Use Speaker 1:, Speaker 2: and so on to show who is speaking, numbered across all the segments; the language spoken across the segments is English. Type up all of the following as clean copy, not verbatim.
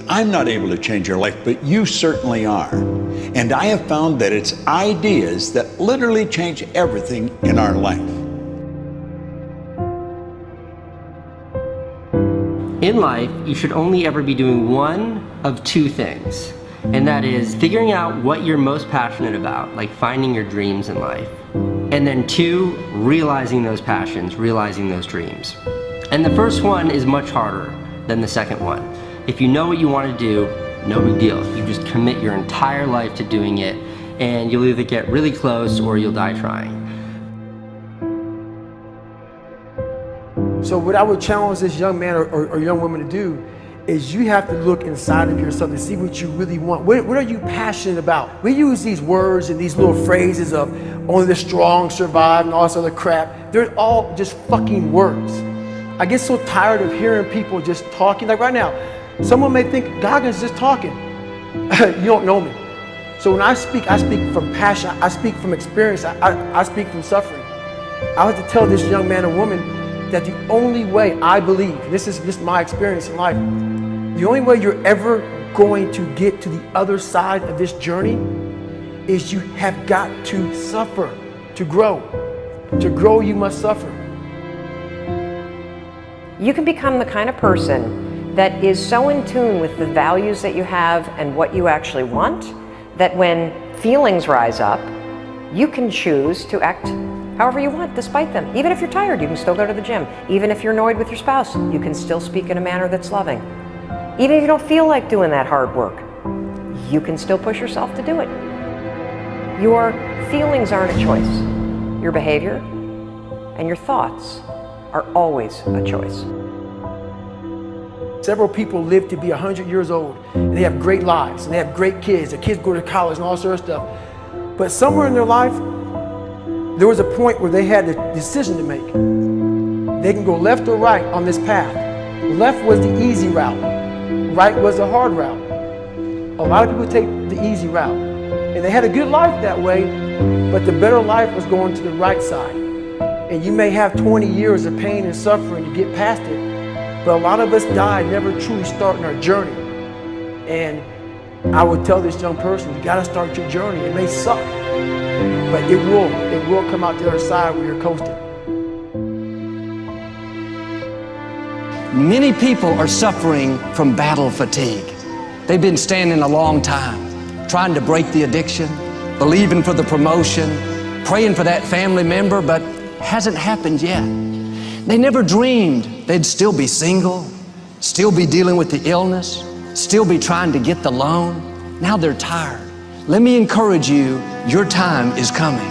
Speaker 1: I'm not able to change your life, but you certainly are. And I have found that it's ideas that literally change everything in our life.
Speaker 2: In life, you should only ever be doing one of two things, and that is figuring out what you're most passionate about, like finding your dreams in life. And then two, realizing those passions, realizing those dreams. And the first one is much harder than the second one. If you know what you want to do, no big deal. You just commit your entire life to doing it, and you'll either get really close or you'll die trying.
Speaker 3: So what I would challenge this young man or young woman to do is you have to look inside of yourself and see what you really want. What are you passionate about? We use these words and these little phrases of only the strong survive and all this other crap. They're all just fucking words. I get so tired of hearing people just talking. Like right now, someone may think Goggins just talking. You don't know me. So when I speak from passion. I speak from experience. I speak from suffering. I have to tell this young man or woman that the only way I believe, this is my experience in life, the only way you're ever going to get to the other side of this journey is you have got to suffer to grow. To grow, you must suffer.
Speaker 4: You can become the kind of person that is so in tune with the values that you have and what you actually want, that when feelings rise up, you can choose to act however you want despite them. Even if you're tired, you can still go to the gym. Even if you're annoyed with your spouse, you can still speak in a manner that's loving. Even if you don't feel like doing that hard work, you can still push yourself to do it. Your feelings aren't a choice. Your behavior and your thoughts are always a choice.
Speaker 3: Several people live to be 100 years old, and they have great lives, and they have great kids. Their kids go to college and all sorts of stuff. But somewhere in their life, there was a point where they had a decision to make. They can go left or right on this path. Left was the easy route. Right was the hard route. A lot of people take the easy route. And they had a good life that way, but the better life was going to the right side. And you may have 20 years of pain and suffering to get past it, but a lot of us die never truly starting our journey. And I would tell this young person, you gotta start your journey. It may suck, but it will come out the other side where you're coasting.
Speaker 5: Many people are suffering from battle fatigue. They've been standing a long time, trying to break the addiction, believing for the promotion, praying for that family member, but hasn't happened yet. They never dreamed they'd still be single, still be dealing with the illness, still be trying to get the loan. Now they're tired. Let me encourage you, your time is coming.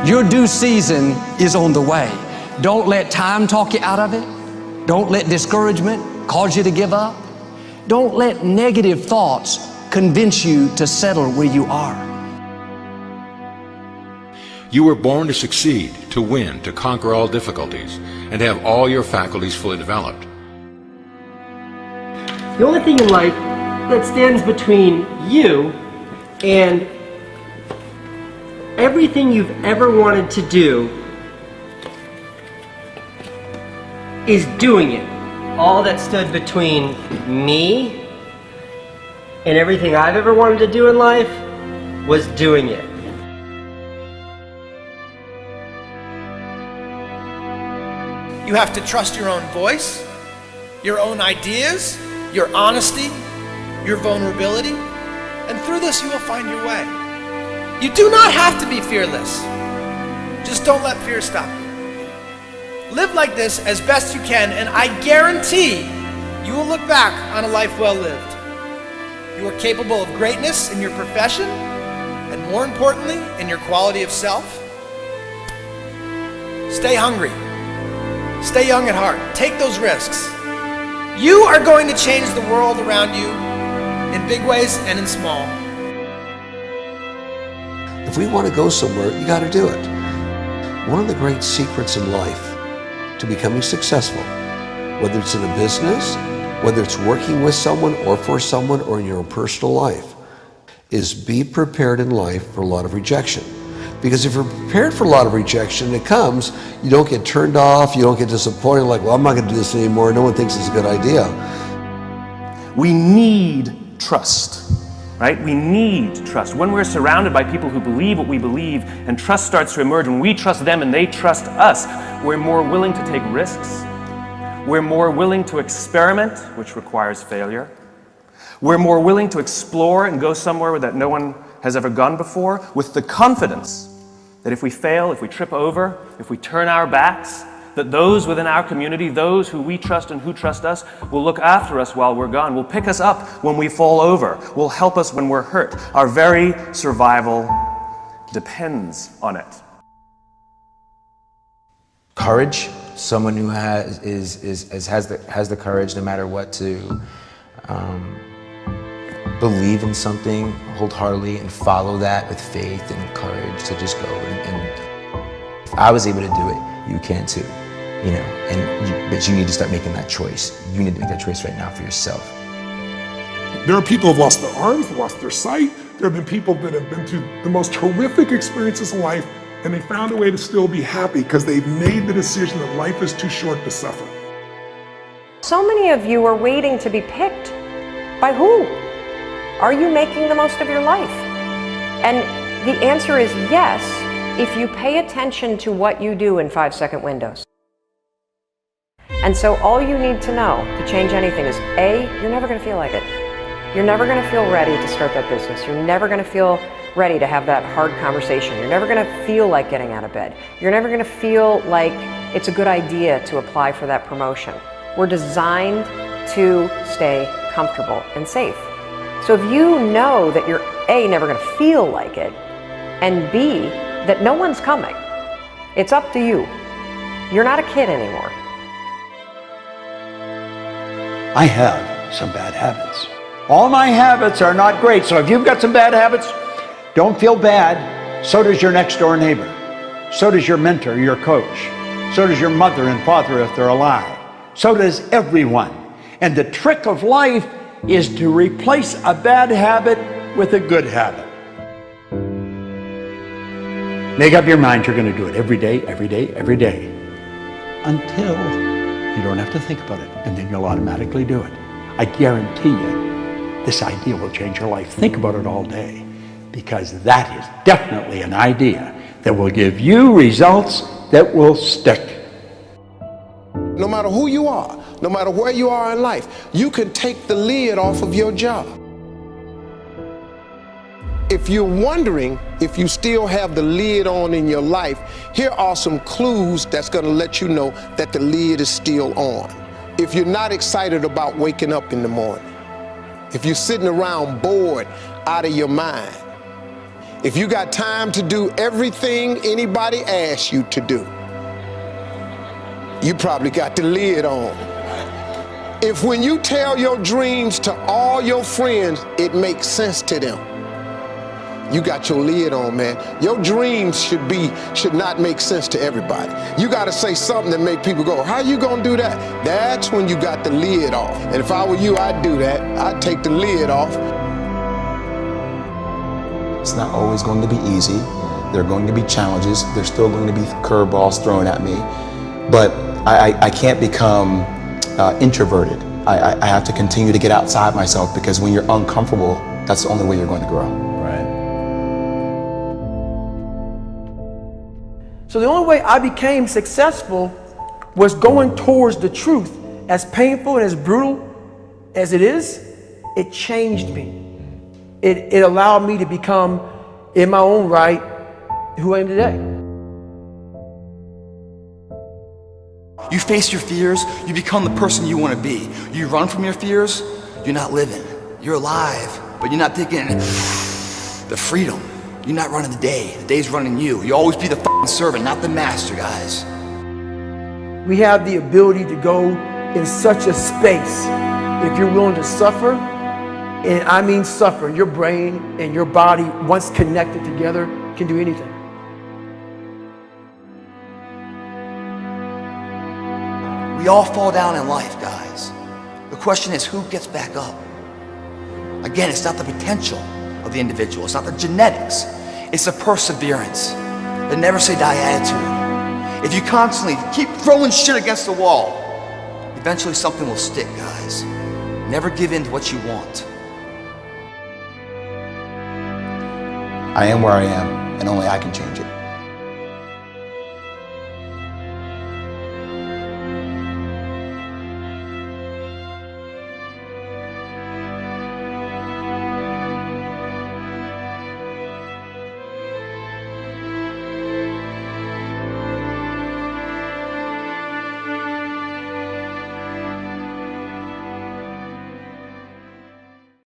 Speaker 5: Your due season is on the way. Don't let time talk you out of it. Don't let discouragement cause you to give up. Don't let negative thoughts convince you to settle where you are.
Speaker 6: You were born to succeed, to win, to conquer all difficulties, and to have all your faculties fully developed.
Speaker 2: The only thing in life that stands between you and everything you've ever wanted to do is doing it. All that stood between me and everything I've ever wanted to do in life was doing it.
Speaker 7: You have to trust your own voice, your own ideas, your honesty, your vulnerability, and through this you will find your way. You do not have to be fearless. Just don't let fear stop you. Live like this as best you can, and I guarantee you will look back on a life well lived. You are capable of greatness in your profession, and more importantly, in your quality of self. Stay hungry. Stay young at heart. Take those risks. You are going to change the world around you in big ways and in small.
Speaker 8: If we want to go somewhere, you got to do it. One of the great secrets in life to becoming successful, whether it's in a business, whether it's working with someone or for someone or in your own personal life, is be prepared in life for a lot of rejection. Because if you're prepared for a lot of rejection, it comes, you don't get turned off, you don't get disappointed, like, well, I'm not going to do this anymore, no one thinks it's a good idea.
Speaker 9: We need trust, right? We need trust. When we're surrounded by people who believe what we believe and trust starts to emerge, when we trust them and they trust us, we're more willing to take risks. We're more willing to experiment, which requires failure. We're more willing to explore and go somewhere that no one has ever gone before, with the confidence that if we fail, if we trip over, if we turn our backs, that those within our community, those who we trust and who trust us, will look after us while we're gone, will pick us up when we fall over, will help us when we're hurt. Our very survival depends on it.
Speaker 10: Courage, someone who has the courage no matter what to believe in something wholeheartedly and follow that with faith and courage to just go. And if I was able to do it, you can too. You know, but you need to start making that choice. You need to make that choice right now for yourself.
Speaker 11: There are people who have lost their arms, lost their sight. There have been people that have been through the most horrific experiences in life, and they found a way to still be happy because they've made the decision that life is too short to suffer.
Speaker 4: So many of you are waiting to be picked. By who? Are you making the most of your life? And the answer is yes, if you pay attention to what you do in 5-second windows. And so all you need to know to change anything is A, you're never going to feel like it. You're never going to feel ready to start that business. You're never going to feel ready to have that hard conversation. You're never going to feel like getting out of bed. You're never going to feel like it's a good idea to apply for that promotion. We're designed to stay comfortable and safe. So if you know that you're A, never going to feel like it, and B, that no one's coming, it's up to you. You're not a kid anymore.
Speaker 1: I have some bad habits. All my habits are not great, so if you've got some bad habits, don't feel bad. So does your next door neighbor. So does your mentor, your coach. So does your mother and father if they're alive. So does everyone. And the trick of life is to replace a bad habit with a good habit. Make up your mind you're going to do it every day, every day, every day, until you don't have to think about it, and then you'll automatically do it. I guarantee you, this idea will change your life. Think about it all day, because that is definitely an idea that will give you results that will stick.
Speaker 12: No matter who you are, no matter where you are in life, you can take the lid off of your job. If you're wondering if you still have the lid on in your life, here are some clues that's going to let you know that the lid is still on. If you're not excited about waking up in the morning, if you're sitting around bored out of your mind, if you got time to do everything anybody asks you to do, you probably got the lid on. If when you tell your dreams to all your friends, it makes sense to them, you got your lid on, man. Your dreams should not make sense to everybody. You got to say something that make people go, how you gonna do that? That's when you got the lid off. And if I were you, I'd do that. I'd take the lid off.
Speaker 10: It's not always going to be easy. There are going to be challenges. There's still going to be curveballs thrown at me. But I can't become introverted. I have to continue to get outside myself, because when you're uncomfortable, that's the only way you're going to grow.
Speaker 3: So the only way I became successful was going towards the truth. As painful and as brutal as it is, it changed me. It allowed me to become, in my own right, who I am today.
Speaker 13: You face your fears, you become the person you want to be. You run from your fears, you're not living. You're alive, but you're not taking the freedom. You're not running the day. The day's running you. You always be the f***ing servant, not the master, guys.
Speaker 3: We have the ability to go in such a space if you're willing to suffer, and I mean suffer. Your brain and your body, once connected together, can do anything.
Speaker 13: We all fall down in life, guys. The question is, who gets back up? Again, it's not the potential of the individual. It's not the genetics. It's the perseverance, the never say die attitude. If you constantly keep throwing shit against the wall, eventually something will stick, guys. Never give in to what you want.
Speaker 10: I am where I am, and only I can change it.